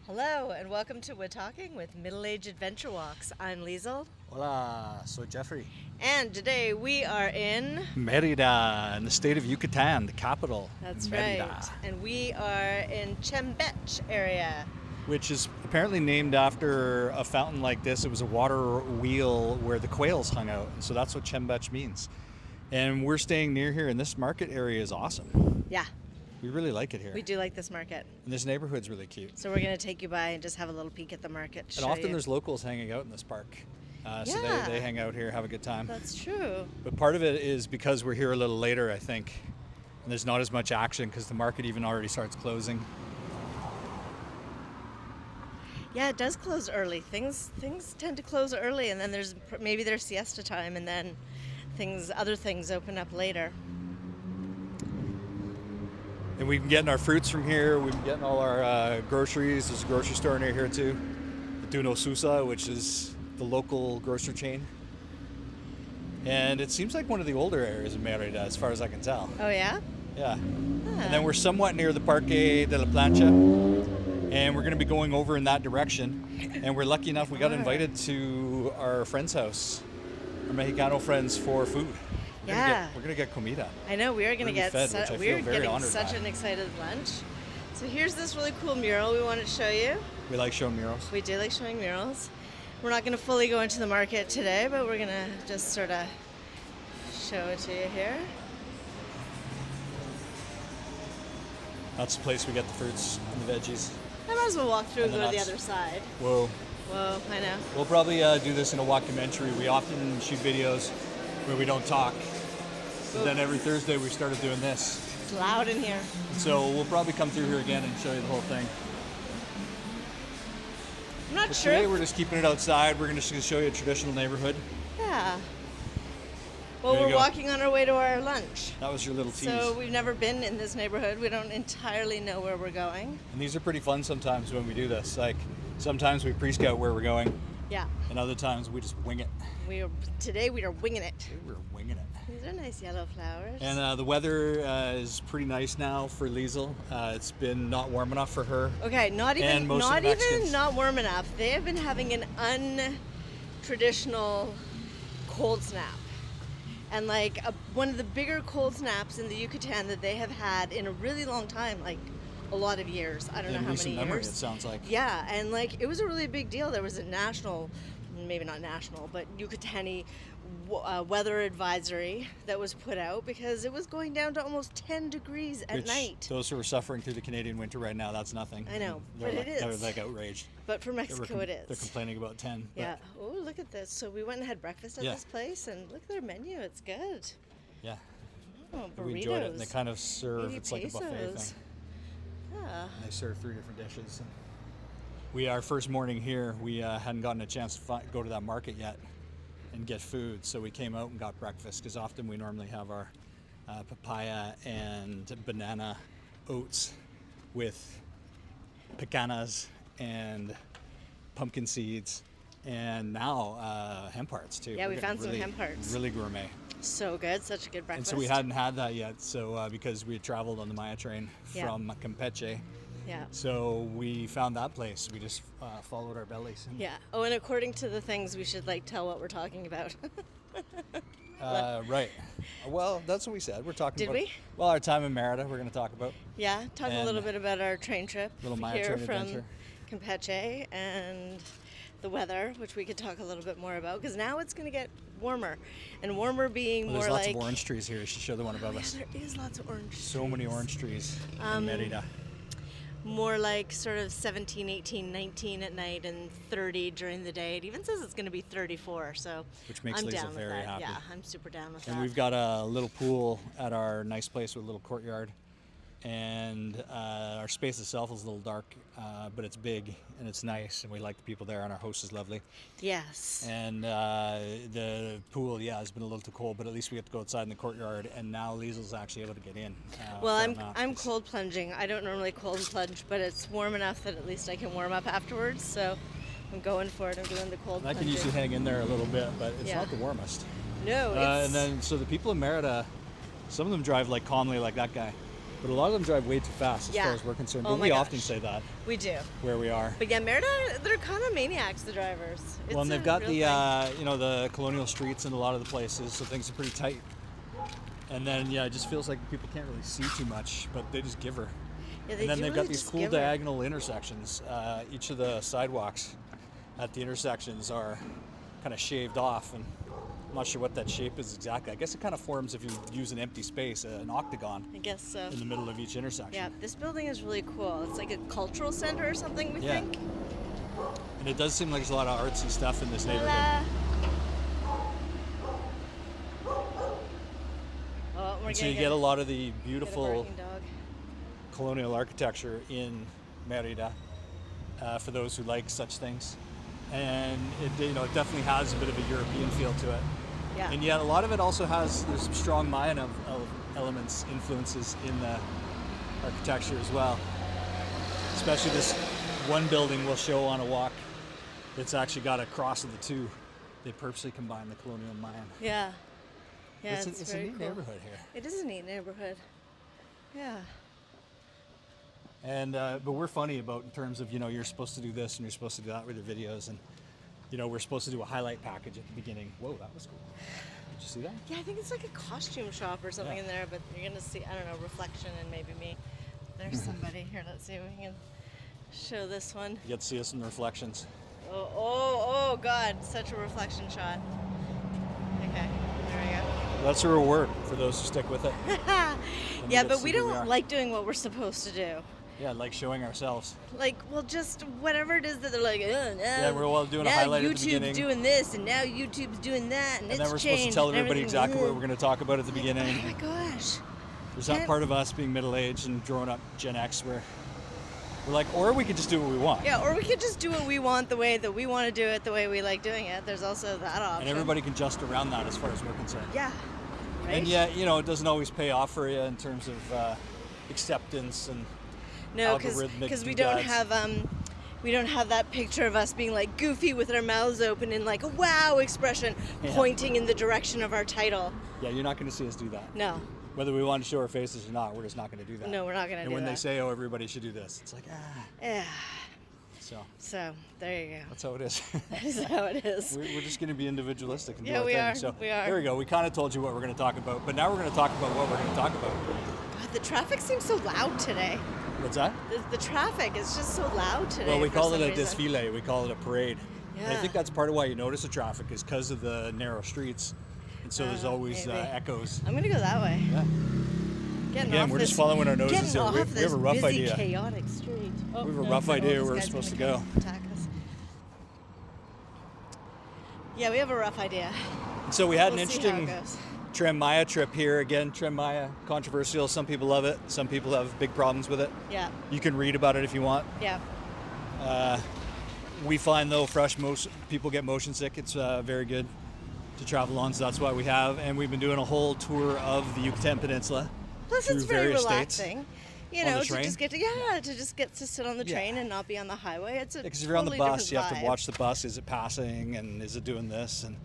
Hello and welcome to WaTalking with MiddleAgeAdventureWalks. I'm Liesl. Hola, soy Jeffrey. And today we are in... Merida, in the state of Yucatan, the capital. That's Merida, right. And we are in Chembech area. which is apparently named after a fountain like this. It was a water wheel where the quails hung out. And so that's what Chembech means. And we're staying near here, and this market area is awesome. Yeah, We really like it here. we do like this market. And this neighborhood's really cute. So we're going to take you by and just have a little peek at the market. And often there's locals hanging out in this park. So Yeah. they hang out here, have a good time. That's true. But part of it is because we're here a little later, I think. And there's not as much action because the market even already starts closing. Yeah, it does close early. Things tend to close early, and then maybe there's siesta time, and then other things open up later. And we've been getting our fruits from here. We've been getting all our groceries. There's a grocery store near here too. The Duno Susa, which is the local grocery chain. And it seems like one of the older areas of Merida, as far as I can tell. Oh yeah? Yeah. Ah. And then we're somewhat near the Parque de la Plancha. And we're going to be going over in that direction. And we're lucky enough, we got invited to our friend's house, our Mexicano friends, for food. Yeah. We're going to get comida. I know, we are going to Really get fed, which I feel very getting honored such by. an excited lunch. So here's this really cool mural we wanted to show you. We like showing murals. We do like showing murals. We're not going to fully go into the market today, but we're going to just sort of show it to you here. That's the place we get the fruits and the veggies. I might as well walk through and And go the to the nuts. other side. Whoa. Whoa, I know. We'll probably do this in a walkdocumentary. We often shoot videos where we don't talk. But then every Thursday we started doing this. It's loud in here. So we'll probably come through here again and show you the whole thing. I'm not But sure. today we're just keeping it outside. We're going to show you a traditional neighborhood. Yeah. Well, There you we're go. walking on our way to our lunch. That was your little tease. So we've never been in this neighborhood. We don't entirely know where we're going. And these are pretty fun sometimes when we do this. Like sometimes we pre-scout where we're going, Yeah. and other times we just wing it. Today we are winging it. We're winging it. These are nice yellow flowers. And the weather is pretty nice now for Liesl. It's been not warm enough for her. Okay, not And even most of not the even Mexicans. not warm enough. They have been having an untraditional cold snap. And like one of the bigger cold snaps in the Yucatan that they have had in a really long time, like a lot of years. I don't know In how recent many memory, years. it sounds like. Yeah, and like it was a really big deal. There was a national, maybe not national, but Yucatani weather advisory that was put out because it was going down to almost 10 degrees at Which, night. those who are suffering through the Canadian winter right now, that's nothing. I know, They're but like, it They're is. like outraged. But for Mexico it They're is. complaining about 10. but Yeah. Oh, look at this. So we went and had breakfast at Yeah. this place, and look at their menu. It's good. Yeah. Oh, burritos. We enjoyed it. And they kind of serve, 80 it's like a buffet pesos. thing. Yeah. And they serve 3 different dishes. And our first morning here, we hadn't gotten a chance to go to that market yet and get food. So we came out and got breakfast because often we normally have our papaya and banana oats with pecanas and pumpkin seeds. And now hemp hearts too. Yeah, we We're found getting some hemp hearts. Really gourmet. So good. Such a good And breakfast. so we hadn't had that yet. So because we had traveled on the Maya train Yeah. from Campeche. Yeah. So we found that place. We just followed our bellies. And, Yeah. Oh, and according to the things, we should like tell what we're talking about. right. Well, that's what we said. We're talking Did about. we? Well, our time in Merida, we're going to talk about. Yeah. Talk a And little bit about our train trip little Maya here train from adventure. Campeche and the weather, which we could talk a little bit more about because now it's going to get warmer, and warmer being Well, more there's lots like. of orange trees here. You should show the one above Yeah, us. there is lots of orange. So many trees. orange trees in Merida. More like sort of 17, 18, 19 at night and 30 during the day. It even says it's going to be 34, so Which makes I'm Lisa down with very that. happy. Yeah, I'm super down with And that. we've got a little pool at our nice place with a little courtyard. And our space itself is a little dark, but it's big and it's nice, and we like the people there, and our host is lovely. Yes. And the pool, has been a little too cold, but at least we get to go outside in the courtyard, and now Liesel's actually able to get in. Well, fair I'm enough. I'm cold plunging. I don't normally cold plunge, but it's warm enough that at least I can warm up afterwards. So I'm going for it. I'm doing the cold And I can plunging. usually hang in there a little bit, but it's Yeah. not the warmest. No, it's And then, so the people in Merida, some of them drive like calmly like that guy. But a lot of them drive way too fast as far as we're concerned. Oh But my we gosh. often say that We do. where we are. But yeah, Merida, they're kind of maniacs, the drivers. It's Well, and they've a got real the thing. the colonial streets in a lot of the places, so things are pretty tight. And then it just feels like people can't really see too much, but they just give her. Yeah, And then do they've really got these just cool give her. diagonal intersections. Each of the sidewalks at the intersections are kind of shaved off, and I'm not sure what that shape is exactly. I guess it kind of forms, if you use an empty space, an octagon I guess so. in the middle of each intersection. Yeah, this building is really cool. It's like a cultural center or something, we Yeah. think. And it does seem like there's a lot of artsy stuff in this neighborhood. Hola. Oh, we're And so gonna you get a lot of the get a beautiful barking dog. colonial architecture in Merida, for those who like such things. And it definitely has a bit of a European feel to it. Yeah. And yet a lot of it also there's some strong Mayan elements, influences in the architecture as well. Especially this one building we'll show on a walk that's actually got a cross of the two. They purposely combine the colonial Mayan. Yeah. Yeah, it's it's a very neat cool. neighborhood here. It is a neat neighborhood. Yeah. And but we're funny about in terms of you're supposed to do this and you're supposed to do that with your videos, and we're supposed to do a highlight package at the beginning. Whoa, that was cool. Did you see that? Yeah, I think it's like a costume shop or something Yeah. in there, but you're gonna see, I don't know, reflection and maybe me. There's somebody here. Let's see if we can show this one. You get to see us in the reflections. Oh God, such a reflection shot. Okay, there That's a reward for those who stick with it. we go. And you Yeah, get to but see we who we don't are. like doing what we're supposed to do. Yeah, like showing ourselves. Like, well, just whatever it is that they're like, oh, now, Yeah, we're all doing a now highlight at the YouTube's beginning. doing this, and now YouTube's doing that, and And it's then we're supposed to changed tell and everybody everything. exactly what we're going to talk about at the Oh beginning. my gosh. There's that can't- part of us being middle-aged and growing up Gen X where we're like, or we could just do what we want. Yeah, or we could just do what we want the way that we want to do it, the way we like doing it. There's also that option. And everybody can just around that as far as we're concerned. Yeah. Right? And yet, it doesn't always pay off for you in terms of acceptance and No, algorithmic because we doodads. don't have that picture of us being like goofy with our mouths open in like a wow expression, Yeah. pointing in the direction of our title. Yeah, you're not going to see us do that. No. Whether we want to show our faces or not, we're just not going to do that. No, we're not gonna And do when they that. say, oh, everybody should do this, it's like, Yeah. So So there you go. that's how it is. That is how it is. We're just going to be individualistic and do Yeah, our we thing. are. So We are. there we go. We kind of told you what we're going to talk about, but now we're going to talk about what we're going to talk about. God, the traffic seems so loud today. What's that? The traffic is just so loud today. Well, we for call it some a reason. desfile. We call it a parade. And I Yeah. think that's part of why you notice the traffic is because of the narrow streets. And so there's always maybe. echoes. I'm gonna go that way. Yeah. Getting Again, off we're this, just following our noses getting here. Off We have this a rough busy, idea. chaotic street. Oh, We have a no, rough no, idea this where we're guy's supposed to gonna go. come attack us. Yeah, we have a rough idea. So we had We'll an see how it interesting goes. Trem Maya trip here. Again, Trem Maya, controversial. Some people love it. Some people have big problems with it. Yeah, You can read about it if you want. yeah. We find though, most people get motion sick. It's very good to travel on, so that's why we have. And we've been doing a whole tour of the Yucatan Peninsula Plus, through it's very various states. relaxing. You On the know, to train? just get to sit on the Yeah. train and not be on the highway. It's a Because if you're on the totally bus, you different have to vibe. watch the bus. Is it passing, and is it doing this? And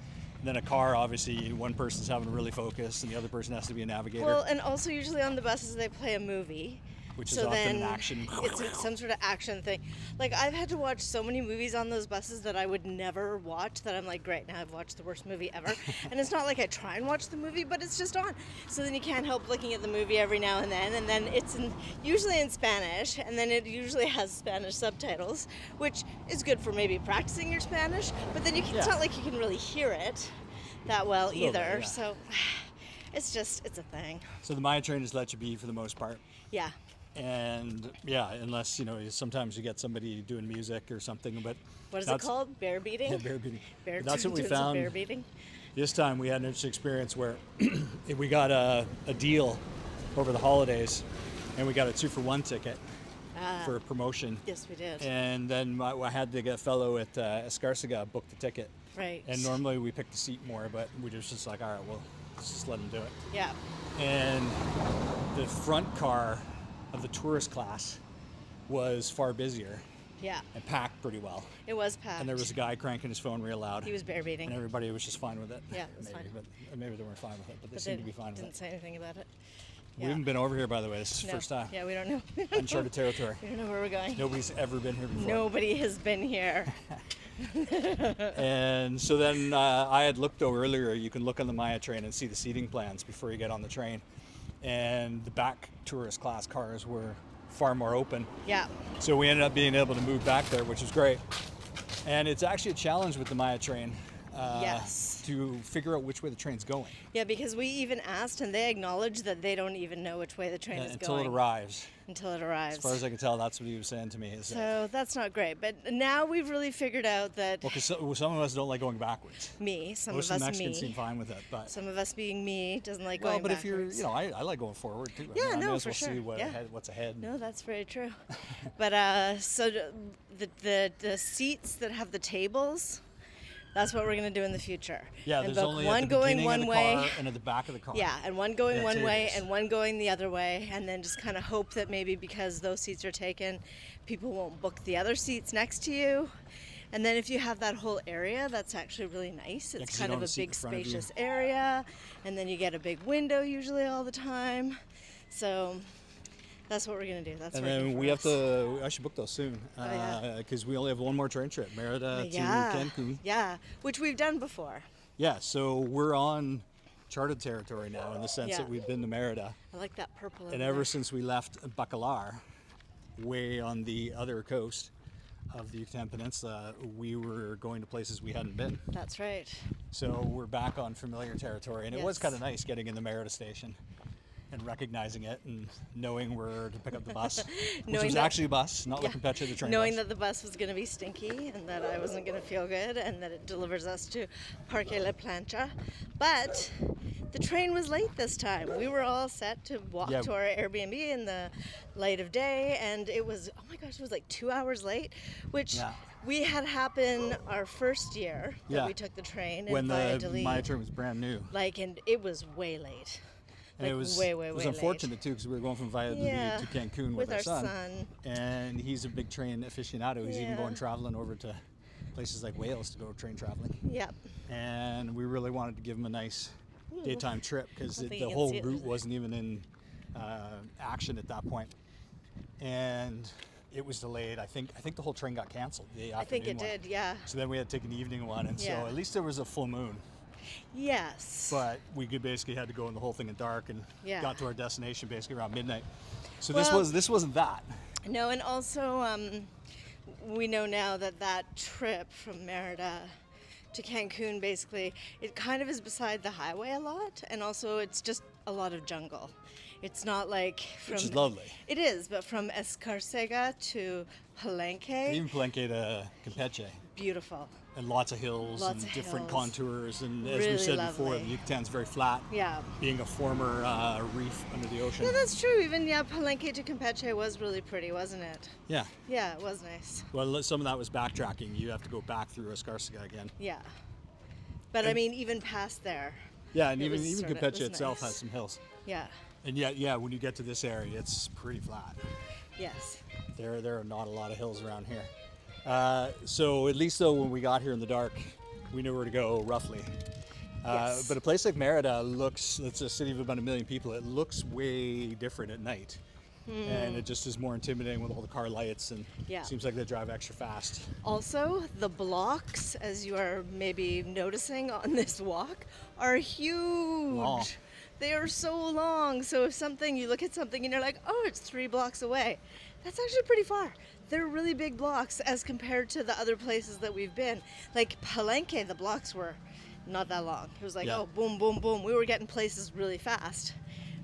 then a car, obviously, one person's having to really focus, and the other person has to be a navigator. Well, and also usually on the buses they play a movie. Which is so often an then action. It's some sort of action thing. Like I've had to watch so many movies on those buses that I would never watch. That I'm like, great, now I've watched the worst movie ever. And it's not like I try and watch the movie, but it's just on. So then you can't help looking at the movie every now and then it's usually in Spanish, and then it usually has Spanish subtitles, which is good for maybe practicing your Spanish. But then it's Yeah. not like you can really hear it that well little either. bit, yeah. So it's a thing. So the Maya train just lets you be for the most part. Yeah. And yeah, unless, sometimes you get somebody doing music or something, but What is it that's- called? Bear beating? Yeah, bear beating. Bear That's what we doing some found. Bear beating. This time we had an interesting experience where we got a deal over the holidays, and we got a 2-for-1 ticket for a promotion. Yes, we did. And then I had the fellow at Escarcega book the ticket. Right. And normally we pick the seat more, but we just like, all right, well, let's just let him do it. Yeah. And the front car of the tourist class was far busier Yeah. and packed pretty well. It was packed. And there was a guy cranking his phone real loud. He was bear beating. And everybody was just fine with it. Yeah, it was maybe, fine. But maybe they weren't fine with it, but they But seemed they to be fine with didn't it. say anything about it. We haven't been over here, by the way. This is the No. first time. Yeah, we don't know. Uncharted territory. We don't know where we're going. Nobody's ever been here before. Nobody has been here. And so then I had looked over earlier. You can look on the Maya train and see the seating plans before you get on the train. And the back tourist class cars were far more open. Yeah. So we ended up being able to move back there, which was great. And it's actually a challenge with the Maya train. Yes. To figure out which way the train's going. Yeah, because we even asked, and they acknowledged that they don't even know which way the train is until going. it arrives. Until it arrives. As far as I can tell, that's what he was saying to me. So that's not great. But now we've really figured out that well, because some of us don't like going backwards. some Most of of the us Mexicans seem fine with it, but some of us being me doesn't like well, going but backwards. if you're, I like going forward too. Yeah, I no, may as for well sure. see Yeah. what's ahead. No, that's very true. But so the seats that have the tables, that's what we're gonna do in the future. Yeah, and there's book only one at the going beginning one of the way. car and at the back of the car. Yeah, and one going one way tables. and one going the other way, and then just kind of hope that maybe because those seats are taken, people won't book the other seats next to you. And then if you have that whole area, that's actually really nice. It's 'cause you kind don't of a see big the front of you. spacious area, and then you get a big window usually all the time. So that's what we're gonna do. That's And working then for we have us. to. I should book those soon yeah. because we only have one more train trip, Merida to Cancun. Yeah, which we've done before. Yeah, so we're on charted territory now in the sense Yeah. that we've been to Merida. I like that purple. And ever since we left Bacalar, way on the other coast of the Yucatan Peninsula, we were going to places we hadn't been. That's right. So we're back on familiar territory, and it was Yes. kind of nice getting in the Merida station and recognizing it and knowing where to pick up the bus, which Knowing was that- actually a bus, not like Campeche, the train Knowing bus. that the bus was going to be stinky and that I wasn't going to feel good and that it delivers us to Parque La Plancha. But the train was late this time. We were all set to walk Yeah. to our Airbnb in the light of day, and it was, oh my gosh, it was like 2 hours late, which Yeah. we had happen our first year that Yeah. we took the train when in the Valladolid. Maya train was brand new. And it was way late. And Like it was way it was late. unfortunate too because we were going from Valladolid Yeah, to Cancun with with our son, son. and he's a big train aficionado. He's even Yeah. going traveling over to places like Wales to go train traveling. Yep. And we really wanted to give him a nice daytime trip because I don't think the you can whole see it. route wasn't even in action at that point. And it was delayed. I think the whole train got canceled. The I think it afternoon one. did, yeah. So then we had to take an evening one, and Yeah. so at least there was a full moon. Yes. But we could basically had to go in the whole thing in dark, and Yeah. got to our destination basically around midnight. So Well- this wasn't that. No, and also we know now that trip from Merida to Cancun, basically, it kind of is beside the highway a lot, and also it's just a lot of jungle. It's not like from... Which is lovely. It is, but from Escarcega to Palenque, Even Palenque to Campeche, beautiful. and lots of hills Lots and of different hills. contours. And as Really we said before, lovely. the Yucatan's very flat, Yeah. being a former reef under the ocean. Yeah, that's true. Even, Palenque to Campeche was really pretty, wasn't it? Yeah. Yeah, it was nice. Well, some of that was backtracking. You have to go back through Escarcega again. Yeah. But I And- mean, even past there, Yeah, and It even was even sorta- it Campeche was itself nice. has some hills. yeah. And yet, yeah, when you get to this area, it's pretty flat. Yes. There are not a lot of hills around here. So at least though, when we got here in the dark, we knew where to go roughly. Yes. But a place like Merida looks, it's a city of about 1 million people, it looks way different at night. And it just is more intimidating with all the car lights, and Yeah. seems like they drive extra fast. Also, the blocks, as you are maybe noticing on this walk, are huge. Long. They are so long. So if you look at something and you're like, oh, it's 3 blocks away. That's actually pretty far. They're really big blocks as compared to the other places that we've been. Like Palenque, the blocks were not that long. It was like, Yeah. oh, boom, boom, boom. We were getting places really fast.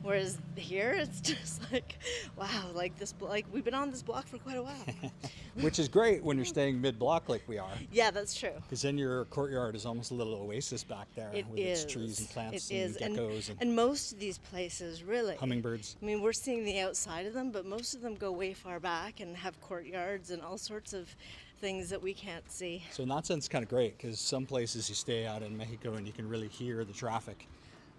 Whereas here, it's just like, wow, we've been on this block for quite a while. Which is great when you're staying mid-block like we are, Yeah, that's true. because then your courtyard is almost a little oasis back there It with is. its trees and plants It is. and geckos and, And most of these places, really. hummingbirds. I mean, we're seeing the outside of them, but most of them go way far back and have courtyards and all sorts of things that we can't see. So in that sense, kind of great, because some places you stay out in Mexico and you can really hear the traffic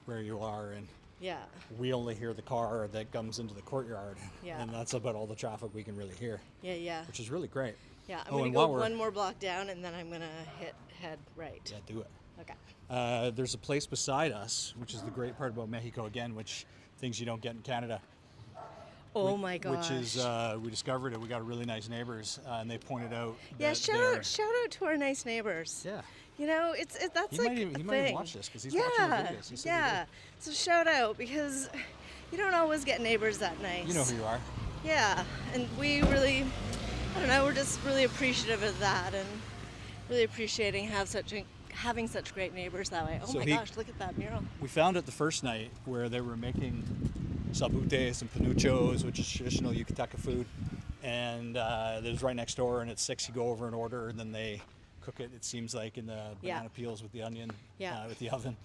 where you are, and Yeah. we only head the car that comes into the courtyard, Yeah. and that's about all the traffic we can really hear, Yeah, yeah. which is really great. Yeah, I'm Oh, going and to go while we're- one more block down and then I'm going to head right. Yeah, do it. Okay. There's a place beside us, which is the great part about Mexico again, which things you don't get in Canada. Oh my gosh. Which is, we discovered it. We got really nice neighbors, and they pointed out. Yeah, that shout out to our nice neighbors. Yeah. You know, that's He like might even, a he thing. might even watch this because he's watching the videos. He said Yeah. So shout out, because you don't always get neighbors that nice. you know who you are. Yeah, and we really, I don't know, we're just really appreciative of that, and really appreciating having such great neighbors that way. Oh So my gosh, look at that mural. We found it the first night where they were making sabutes and panuchos, which is traditional Yucateca food, and it was right next door, and at 6 you go over and order, and then they cook it, it seems like, in the banana peels with the onion, with the oven,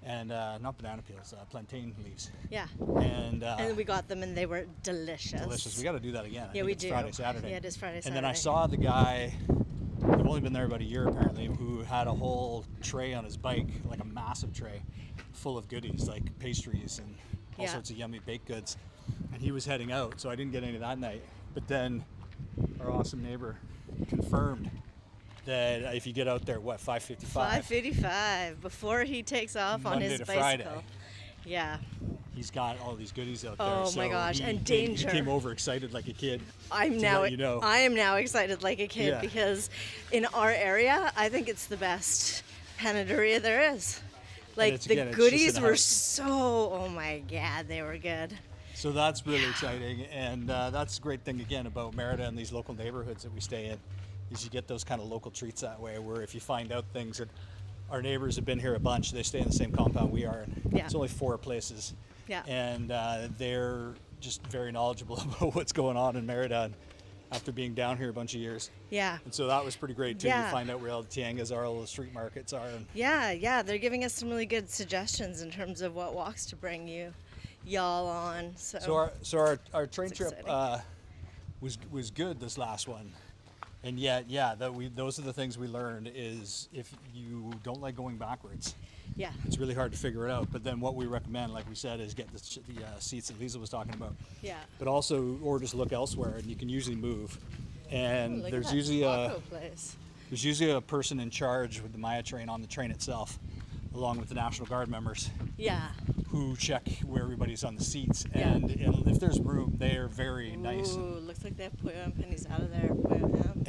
and not banana peels, plantain leaves. Yeah. And we got them, and they were delicious. Delicious. We got to do that again. I Yeah, think we it's do. Friday, Saturday. Yeah, it is Friday, And then I Saturday. saw the guy, I've only been there about a year apparently, who had a whole tray on his bike, like a massive tray, full of goodies, like pastries and all sorts of yummy baked goods. And he was heading out, so I didn't get any that night. But then our awesome neighbor confirmed that if you get out there, 5:55? 5:55, before he takes off on Monday his to bicycle. Friday. Yeah. He's got all these goodies out there. Oh my so gosh, he and came, danger. He came over excited like a kid. I am now excited like a kid, because in our area, I think it's the best panaderia there is. Like, it's the just goodies in a were house. so, oh my God, they were good. So that's really exciting, and that's a great thing again about Merida and these local neighborhoods that we stay in, is you get those kind of local treats that way, where if you find out things that our neighbors have been here a bunch, they stay in the same compound we are, and it's only 4 places, and they're just very knowledgeable about what's going on in Merida, and after being down here a bunch of years. Yeah. And so that was pretty great too, Yeah. to find out where all the tiangas are, all the street markets are. And Yeah, they're giving us some really good suggestions in terms of what walks to bring y'all on. So our train trip exciting. was good, this last one, and yet those are the things we learned, is if you don't like going backwards, it's really hard to figure it out. But then what we recommend, like we said, is get the seats that Lisa was talking about. Yeah. But also, or just look elsewhere, and you can usually move. And Look there's at that usually taco place. there's usually a person in charge with the Maya train on the train itself, along with the National Guard members, Yeah. who check where everybody's on the seats. And if there's room, they are very nice. Ooh, looks like they have pollo and pennies out of there. Pollo ham.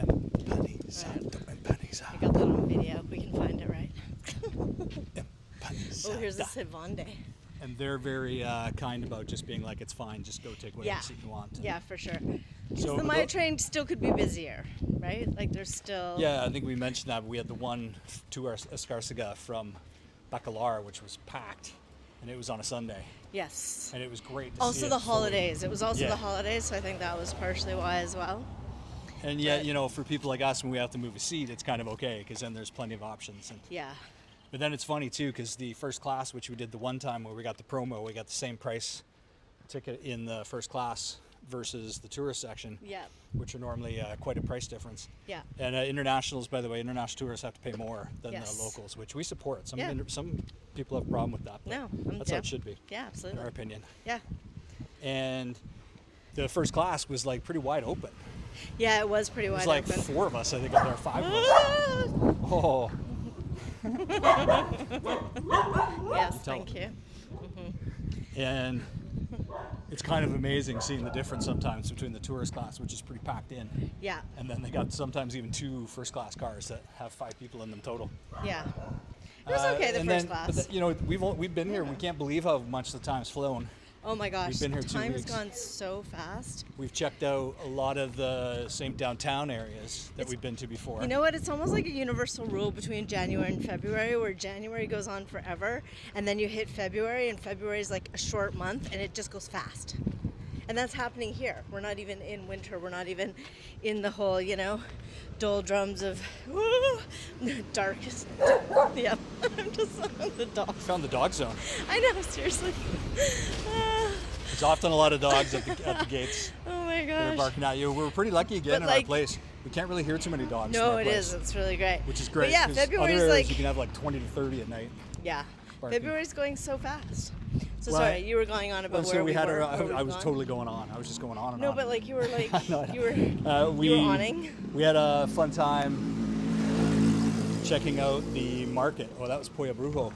I got that on video. We can find it, right? Oh, here's the Sivande. And they're very kind about just being like, it's fine, just go take whatever seat you want. Yeah, for sure. Because So the Maya train still could be busier, right? Like, there's still... Yeah, I think we mentioned that. We had the one to Escarcega from Bacalar, which was packed, and it was on a Sunday. Yes. And it was great to see Also it the fully. holidays. It was also the holidays, so I think that was partially why as well. And yet, for people like us, when we have to move a seat, it's kind of okay, because then there's plenty of options. And, Yeah. but then it's funny, too, because the first class, which we did the one time where we got the promo, we got the same price ticket in the first class versus the tourist section, which are normally quite a price difference. Yeah. And internationals, by the way, international tourists have to pay more than the locals, which we support. Some people have a problem with that, but No, that's how it should be, Yeah, absolutely. in our opinion. Yeah. And the first class was like pretty wide open. Yeah, it was pretty It was wide like open. 4 of us, I think, out there, 5 of us. Oh. Yes, thank you. And it's kind of amazing seeing the difference sometimes between the tourist class, which is pretty packed in. Yeah. And then they got sometimes even 2 first class cars that have 5 people in them total. Yeah. It was okay, the first class. But we've been here. We can't believe how much the time's flown. Oh my gosh, We've been here 2 time has weeks. gone so fast. We've checked out a lot of the same downtown areas that we've been to before. You know what? It's almost like a universal rule between January and February, where January goes on forever, and then you hit February, and February is like a short month, and it just goes fast. And that's happening here. We're not even in winter. We're not even in the whole, doldrums of darkest. Yep. I'm just on the dog. Found the dog zone. I know, seriously. There's often a lot of dogs at the gates. Oh my They're gosh. barking at you. We're pretty lucky again But in our place. We can't really hear too many dogs. in No, our it place, is. It's really great. which is great. But yeah, 'cause February's other areas like you can have like 20 to 30 at night. yeah. barking. February's going so fast. So Well, sorry, you were going on about so where we had were. I was totally going on. I was just going on and No, on. but like you were like No, you were we you were awning. We had a fun time checking out the market. Oh, that was Pollo Brujo.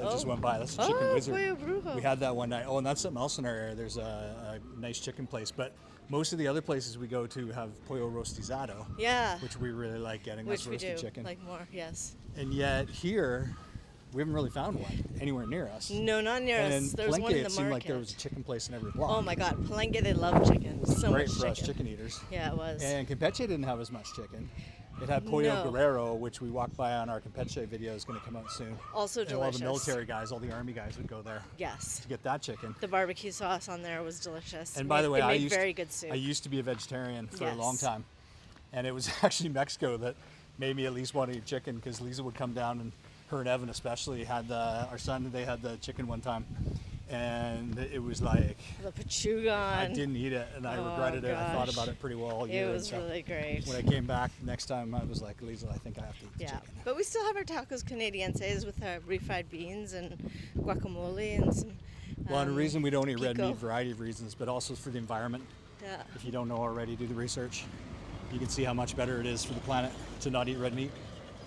that just went by. That's a chicken wizard. Pollo Brujo. We had that one night. Oh, and that's something else in our area. There's a nice chicken place, but most of the other places we go to have pollo rostizado. Yeah. Which we really like getting. Which that's we roasted do chicken. like more, yes. And yet here, we haven't really found one anywhere near us. No, not near and us. in There's one Palenque, in the it market. seemed like there was a chicken place in every block. Oh my God, Palenque, they love chicken. So Great much for us chicken. chicken eaters. Yeah, it was. And Campeche didn't have as much chicken. It had Pollo No. Guerrero, which we walked by on our Campeche video, is going to come out soon. Also and all delicious. the military guys, all the army guys would go there Yes. to get that chicken. The barbecue sauce on there was delicious. And by the way, it I made used very good soup. I used to be a vegetarian for a Yes. long time, and it was actually Mexico that made me at least want to eat chicken, because Lisa would come down, and her and Evan especially had our son. They had the chicken one time, and it was like The pechuga. I didn't eat it, and I regretted it. I thought gosh. about it pretty well all year. It and was so really great. when I came back next time, I was like, Lisa, I think I have to eat the Yeah, chicken. but we still have our tacos canadienses with our refried beans and guacamole and some. Well, and the reason we don't eat red pico. meat, variety of reasons, but also for the environment. Yeah. If you don't know already, do the research. You can see how much better it is for the planet to not eat red meat.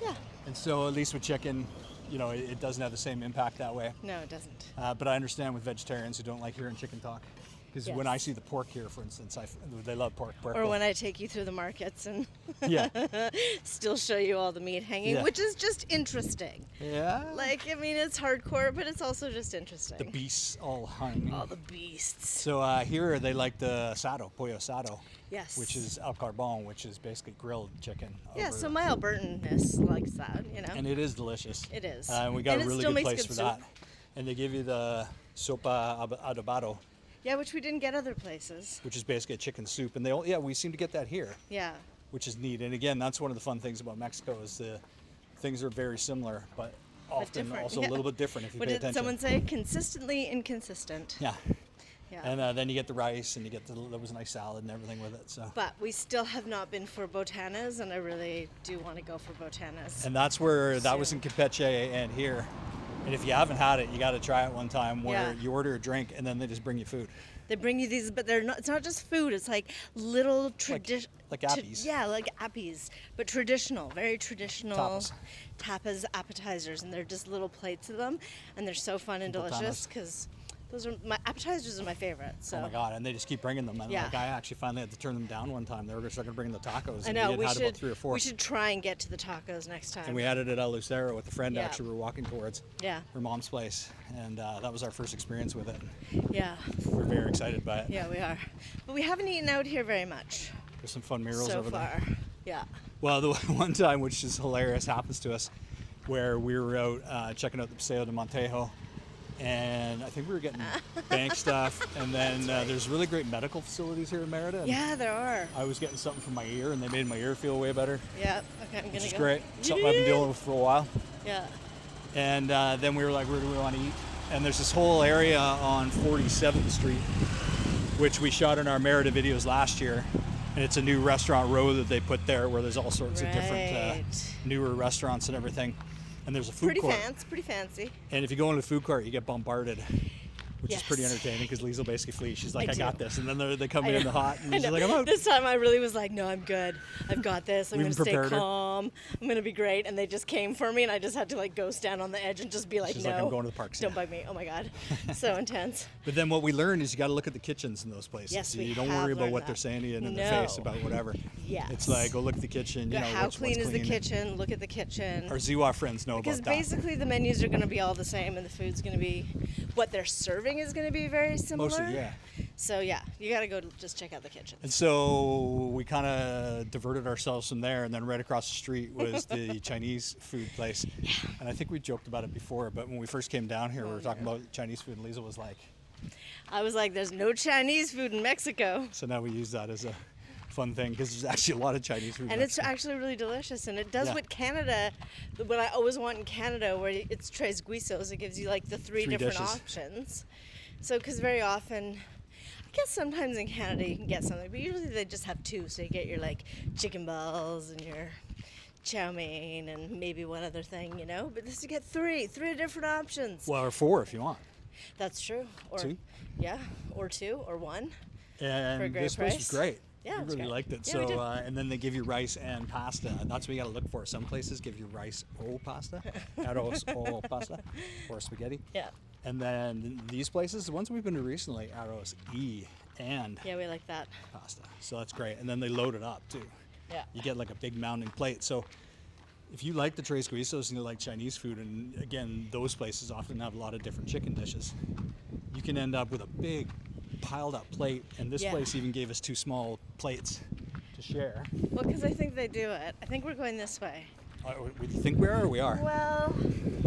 Yeah. And so at least with chicken, it doesn't have the same impact that way. No, it doesn't. But I understand with vegetarians who don't like hearing chicken talk. Because when I Yes. see the pork here, for instance, they love pork. Or when I take you through the markets and Yeah. still show you all the meat hanging, Yeah. which is just interesting. Yeah. Like, I mean, it's hardcore, but it's also just interesting. The beasts all hung. All the beasts. So here they like the asado, pollo asado. Yes. Which is al carbon, which is basically grilled chicken. Yeah, over- so my Albertanness likes that, And it is delicious. It is. And we got And a it really still good makes place good for soup. that. And they give you the sopa adobado, Yeah, which we didn't get other places. which is basically a chicken soup. And we seem to get that here, Yeah. which is neat. And again, that's one of the fun things about Mexico is the things are very similar, but often different, also yeah. a little bit different if you What pay did attention. someone say? Consistently inconsistent. Yeah. Yeah. And then you get the rice, and you get there was a nice salad and everything with it. So. But we still have not been for botanas, and I really do want to go for botanas. And that's where that was in Campeche and here. And if you haven't had it, you got to try it one time. Where Yeah. you order a drink and then they just bring you food. They bring you these, but they're not. It's not just food. It's like little tradition. like appies. Yeah, like appies, but traditional, very traditional Tapas. tapas appetizers, and they're just little plates of them, and they're so fun and Botanas. delicious because those are my appetizers are my favorite. So. Oh my God! And they just keep bringing them. And Yeah. like I actually finally had to turn them down one time. They were just going to bring the tacos. I And know we we had should. about 3 or 4. We should try and get to the tacos next time. And we had it at El Lucero with a friend. Yeah. Actually, we were walking towards Yeah. her mom's place, and that was our first experience with it. Yeah. We're very excited by it. Yeah, we are. But we haven't eaten out here very much There's some fun murals so over far. there. Yeah. Well, the one time, which is hilarious, happens to us, where we were out checking out the Paseo de Montejo, and I think we were getting bank stuff, and then there's really great medical facilities here in Merida. and Yeah, there are. I was getting something for my ear, and they made my ear feel way better, Yeah. Okay, I'm gonna which is go. great. Something I've been dealing with for a while. Yeah. And then we were like, where do we want to eat? And there's this whole area on 47th Street, which we shot in our Merida videos last year. And it's a new restaurant row that they put there where there's all sorts of different Right. newer restaurants and everything. And there's a food Pretty court. pretty fancy. And if you go into the food court, you get bombarded, which is pretty Yes. entertaining because Lisa will basically flee. She's like, I I got do. this. And then they come I in know. the hot, and I she's know. like, I'm out. This time I really was like, no, I'm good. I've got this. I'm We going to stay prepared her. calm. I'm going to be great. And they just came for me, and I just had to like go stand on the edge and just be like, She's no. like, I'm going to the parks. Don't yeah. bug me. Oh my God. So intense. But then what we learned is you got to look at the kitchens in those places. Yes, So we you don't have worry about learned what that. they're saying to you in the No. face about whatever. Yes. It's like, go look at the kitchen. You know, How what's clean is the clean. kitchen? Look at the kitchen. Our Ziwa friends know Because about that. basically the menus are going to be all the same, and the food's going to be, what they're serving is going to be very similar. Mostly, yeah. So yeah, you got to go just check out the kitchen. And so we kind of diverted ourselves from there, and then right across the street was the Chinese food place. And I think we joked about it before, but when we first came down here, we were talking about Chinese food, and Lisa was like, I was like, there's no Chinese food in Mexico. so now we use that as a fun thing because there's actually a lot of Chinese food. in And it's Mexico. actually really delicious, and it does Yeah. what Canada, what I always want in Canada, where it's tres guisos. It gives you like the three different dishes. options. So, because very often, I guess sometimes in Canada you can get something, but usually they just have two. So you get your like chicken balls and your chow mein and maybe one other thing, you know. But this you get three different options. Well, or 4 if you want. That's true. Or 2? yeah, or 2 or 1. And For a great this place was price. great. Yeah, we it was really great. liked it. Yeah, we did. So, and then they give you rice and pasta. And that's what you got to look for. Some places give you rice o pasta, arroz o pasta, or spaghetti. Yeah. And then these places, the ones we've been to recently, arroz e and Yeah, we like that. pasta. So that's great. And then they load it up too. Yeah. You get like a big mounting plate. So if you like the tres guisos and you like Chinese food, and again, those places often have a lot of different chicken dishes, you can end up with a big piled up plate. And this Yeah. place even gave us 2 small plates to share. Well, because I think they do it. I think we're going this way. We think we are or we are? Well,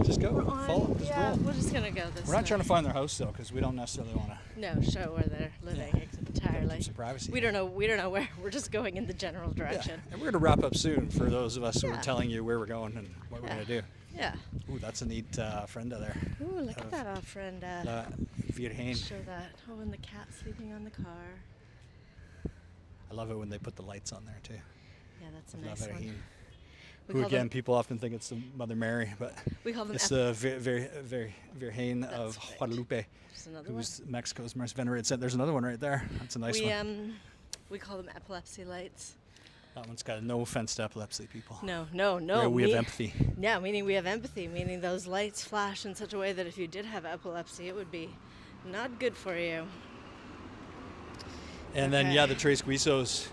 Just go. we're on. Follow. Just Yeah, roll. we're just gonna go this way. We're not trying to find their house though, because we don't necessarily want to No, show where they're living entirely. keep some privacy. We don't know. We don't know where. We're just going in the general Yeah. direction. And we're going to wrap up soon for those of us who are Yeah. telling you where we're going and what we're Yeah. going to do. Yeah. Ooh, that's a neat friend out there. Ooh, look Of at that, our friend. La Virgen. Show that. Oh, and the cat sleeping on the car. I love it when they put the lights on there too. Yeah, that's a La nice one. Virgen. We Who call again, them- people often think it's the Mother Mary, but We call them it's the Virgen of That's right. Guadalupe, There's another one. who's Mexico's most venerated saint. There's another one right there. That's a nice we one. we call them epilepsy lights. That one's got no offense to epilepsy people. No. We have empathy. Yeah, meaning we have empathy, meaning those lights flash in such a way that if you did have epilepsy, it would be not good for you. And then, Okay. yeah, the tres guisos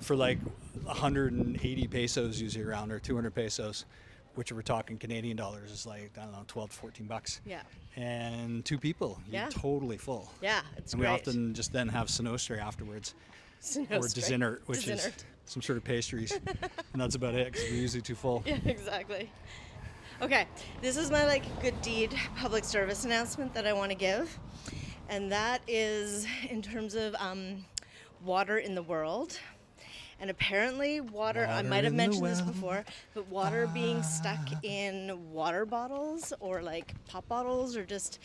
for like 180 pesos usually around, or 200 pesos, which we're talking Canadian dollars, is like, I don't know, 12 to 14 bucks. Yeah. And 2 people, you're Yeah. totally full. Yeah, it's And great. we often just then have sinostre afterwards, or Sinostre. dessert, which is Dessert. some sort of pastries. And that's about it, because we're usually too full. Yeah, exactly. Okay, this is my good deed public service announcement that I want to give, and that is in terms of water in the world. And apparently water I Water might have in the mentioned this well. before, but water being stuck in water bottles or like pop bottles, or just,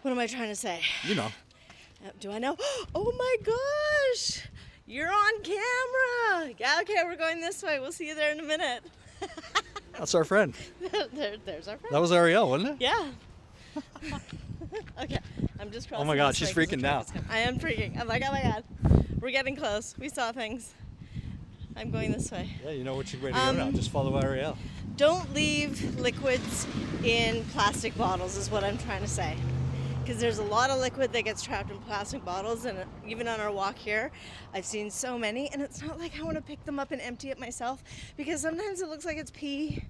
what am I trying to say? You know. Do I know? Oh my gosh! You're on camera! Yeah, okay, we're going this way. We'll see you there in a minute. That's our friend. There's our friend. That was Ariel, wasn't it? Yeah. Okay, I'm just crossing. Oh my God, this she's way 'cause the freaking truck now. is coming. I am freaking. I'm like, oh my God, we're getting close. We saw things. I'm going this way. Yeah, you know which way to go now. Just follow Ariel. Don't leave liquids in plastic bottles is what I'm trying to say. Because there's a lot of liquid that gets trapped in plastic bottles, and even on our walk here, I've seen so many, and it's not like I want to pick them up and empty it myself, because sometimes it looks like it's pee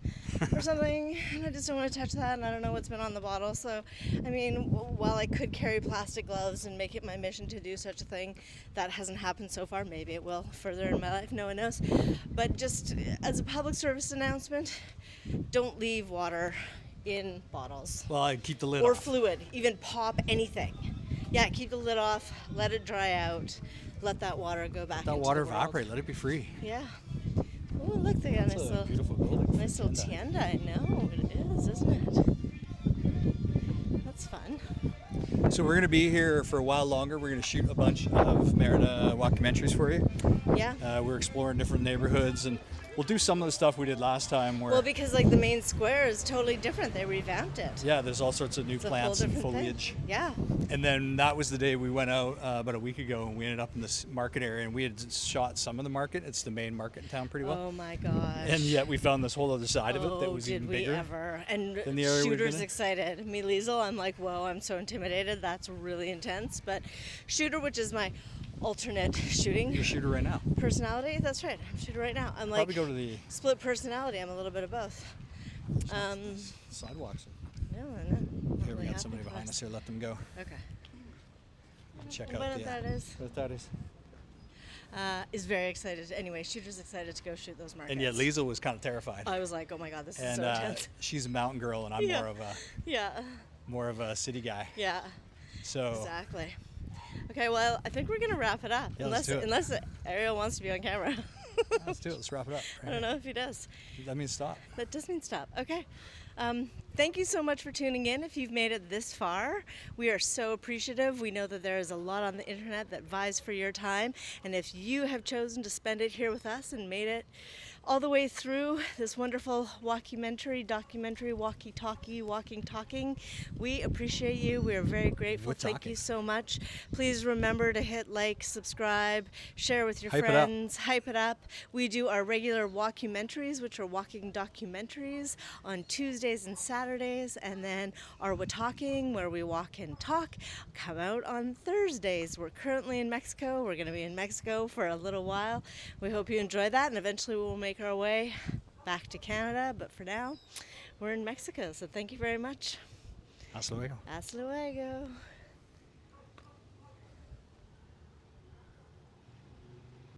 or something, and I just don't want to touch that, and I don't know what's been on the bottle. So, I mean, while I could carry plastic gloves and make it my mission to do such a thing, that hasn't happened so far. Maybe it will further in my life, no one knows. But just as a public service announcement, don't leave water in bottles. Well, I keep the lid Or off. fluid, even pop anything. Yeah, keep the lid off, let it dry out, let that water go back That into water the world. evaporate. Let it be free. Yeah. Oh, look, they got a It's nice a little, beautiful building. nice little tienda. I know, it is, isn't it? That's fun. So we're going to be here for a while longer. We're going to shoot a bunch of Merida documentaries for you. Yeah. We're exploring different neighborhoods, and we'll do some of the stuff we did last time where, Well, because the main square is totally different. They revamped it. yeah, there's all sorts of new It's a whole plants and different thing. foliage. Yeah. And then that was the day we went out about a week ago, and we ended up in this market area, and we had shot some of the market. It's the main market in town pretty well. Oh my gosh. And yet we found this whole other side of it that was did even we bigger. ever? And than the area we've been Shooter's in. excited. Me, Liesel, I'm like, whoa, I'm so intimidated. That's really intense. But Shooter, which is my alternate shooting You're a shooter right now. personality, that's right. I'm Shooter right now. I'm like Probably go to the split personality. I'm a little bit of both. sidewalks. No, no. Here, we got somebody behind us here. Let them go. Okay. Check What out the. that is? What that is. Is very excited. Anyway, Shooter's excited to go shoot those markets. And yet Liesel was kind of terrified. I was like, oh my God, this is And so intense. she's a mountain girl, and I'm Yeah. Yeah. more of a city guy. Yeah. So Exactly. Okay, well, I think we're gonna wrap it up. Yeah, let's do it. Unless Ariel wants to be on camera. let's do it. Let's wrap it up. I don't know if he does. That means stop. That does mean stop. Okay. Thank you so much for tuning in. If you've made it this far, we are so appreciative. We know that there is a lot on the internet that vies for your time. And if you have chosen to spend it here with us and made it all the way through this wonderful documentary, walkie-talkie, walking, talking. We appreciate you. We are very grateful. Thank you so much. Please remember to hit like, subscribe, share with your friends, hype it up. We do our regular walkumentaries, which are walking documentaries, on Tuesdays and Saturdays, and then our WaTalking, where we walk and talk, come out on Thursdays. We're currently in Mexico. We're going to be in Mexico for a little while. We hope you enjoy that, and eventually we'll make our way back to Canada, but for now we're in Mexico, so thank you very much. Hasta luego. Hasta luego.